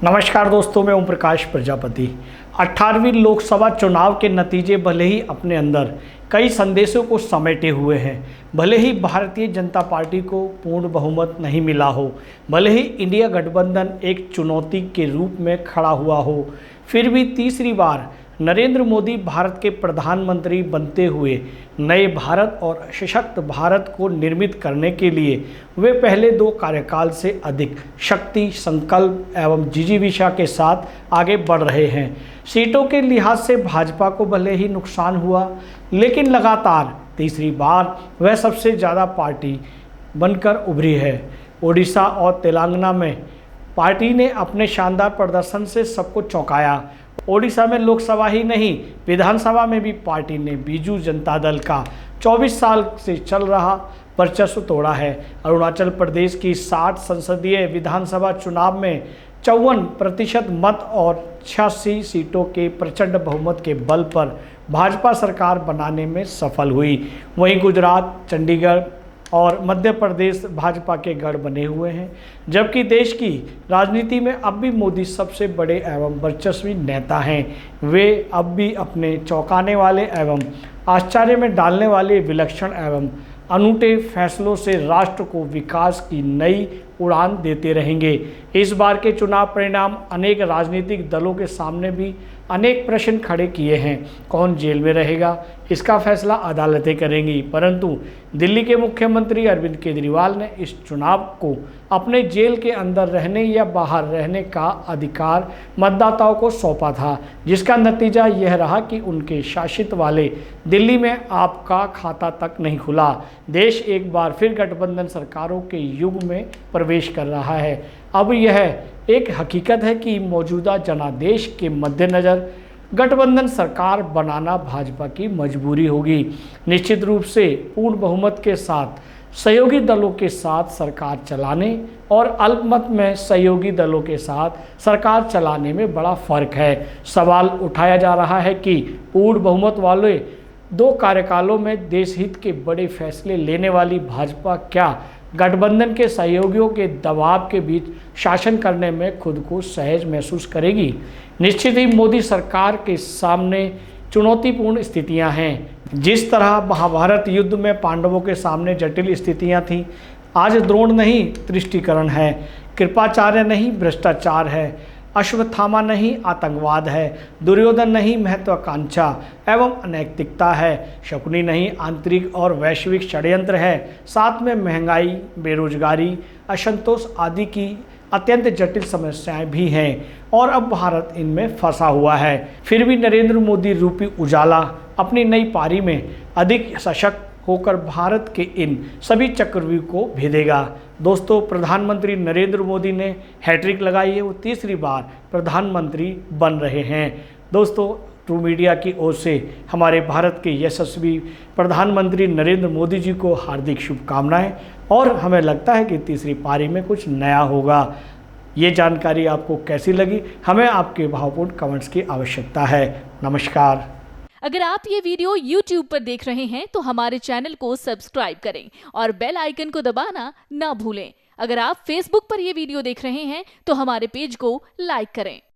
नमस्कार दोस्तों, मैं ओम प्रकाश प्रजापति। 18वीं लोकसभा चुनाव के नतीजे भले ही अपने अंदर कई संदेशों को समेटे हुए हैं, भले ही भारतीय जनता पार्टी को पूर्ण बहुमत नहीं मिला हो, भले ही इंडिया गठबंधन एक चुनौती के रूप में खड़ा हुआ हो, फिर भी तीसरी बार नरेंद्र मोदी भारत के प्रधानमंत्री बनते हुए नए भारत और सशक्त भारत को निर्मित करने के लिए वे पहले दो कार्यकाल से अधिक शक्ति, संकल्प एवं जिजीविषा के साथ आगे बढ़ रहे हैं। सीटों के लिहाज से भाजपा को भले ही नुकसान हुआ, लेकिन लगातार तीसरी बार वह सबसे ज़्यादा पार्टी बनकर उभरी है। ओडिशा और तेलंगाना में पार्टी ने अपने शानदार प्रदर्शन से सबको चौंकाया। ओडिशा में लोकसभा ही नहीं, विधानसभा में भी पार्टी ने बीजू जनता दल का 24 साल से चल रहा वर्चस्व तोड़ा है। अरुणाचल प्रदेश की 60 संसदीय विधानसभा चुनाव में 54% मत और 86 सीटों के प्रचंड बहुमत के बल पर भाजपा सरकार बनाने में सफल हुई। वहीं गुजरात, चंडीगढ़ और मध्य प्रदेश भाजपा के गढ़ बने हुए हैं, जबकि देश की राजनीति में अब भी मोदी सबसे बड़े एवं वर्चस्वी नेता हैं। वे अब भी अपने चौंकाने वाले एवं आश्चर्य में डालने वाले विलक्षण एवं अनूठे फैसलों से राष्ट्र को विकास की नई उड़ान देते रहेंगे। इस बार के चुनाव परिणाम अनेक राजनीतिक दलों के सामने भी अनेक प्रश्न खड़े किए हैं। कौन जेल में रहेगा, इसका फैसला अदालतें करेंगी, परंतु दिल्ली के मुख्यमंत्री अरविंद केजरीवाल ने इस चुनाव को अपने जेल के अंदर रहने या बाहर रहने का अधिकार मतदाताओं को सौंपा था, जिसका नतीजा यह रहा कि उनके शासित वाले दिल्ली में आपका खाता तक नहीं खुला। देश एक बार फिर गठबंधन सरकारों के युग में प्रवेश कर रहा है। अब यह एक हकीकत है कि मौजूदा जनादेश के मद्देनज़र गठबंधन सरकार बनाना भाजपा की मजबूरी होगी। निश्चित रूप से पूर्ण बहुमत के साथ सहयोगी दलों के साथ सरकार चलाने और अल्पमत में सहयोगी दलों के साथ सरकार चलाने में बड़ा फर्क है। सवाल उठाया जा रहा है कि पूर्ण बहुमत वाले दो कार्यकालों में देश हित के बड़े फैसले लेने वाली भाजपा क्या गठबंधन के सहयोगियों के दबाव के बीच शासन करने में खुद को सहज महसूस करेगी। निश्चित ही मोदी सरकार के सामने चुनौतीपूर्ण स्थितियां हैं। जिस तरह महाभारत युद्ध में पांडवों के सामने जटिल स्थितियां थीं, आज द्रोण नहीं तृष्टिकरण है, कृपाचार्य नहीं भ्रष्टाचार है, अश्वत्थामा नहीं आतंकवाद है, दुर्योधन नहीं महत्वाकांक्षा एवं अनैतिकता है, शकुनी नहीं आंतरिक और वैश्विक षड्यंत्र है, साथ में महंगाई, बेरोजगारी, असंतोष आदि की अत्यंत जटिल समस्याएं भी हैं और अब भारत इनमें फंसा हुआ है। फिर भी नरेंद्र मोदी रूपी उजाला अपनी नई पारी में अधिक सशक्त होकर भारत के इन सभी चक्रव्यूह को भेदेगा। दोस्तों, प्रधानमंत्री नरेंद्र मोदी ने हैट्रिक लगाई है, वो तीसरी बार प्रधानमंत्री बन रहे हैं। दोस्तों, ट्रू मीडिया की ओर से हमारे भारत के यशस्वी प्रधानमंत्री नरेंद्र मोदी जी को हार्दिक शुभकामनाएं और हमें लगता है कि तीसरी पारी में कुछ नया होगा। ये जानकारी आपको कैसी लगी, हमें आपके भावपूर्ण कमेंट्स की आवश्यकता है। नमस्कार। अगर आप ये वीडियो YouTube पर देख रहे हैं तो हमारे चैनल को सब्सक्राइब करें और बेल आइकन को दबाना ना भूलें। अगर आप Facebook पर ये वीडियो देख रहे हैं तो हमारे पेज को लाइक करें।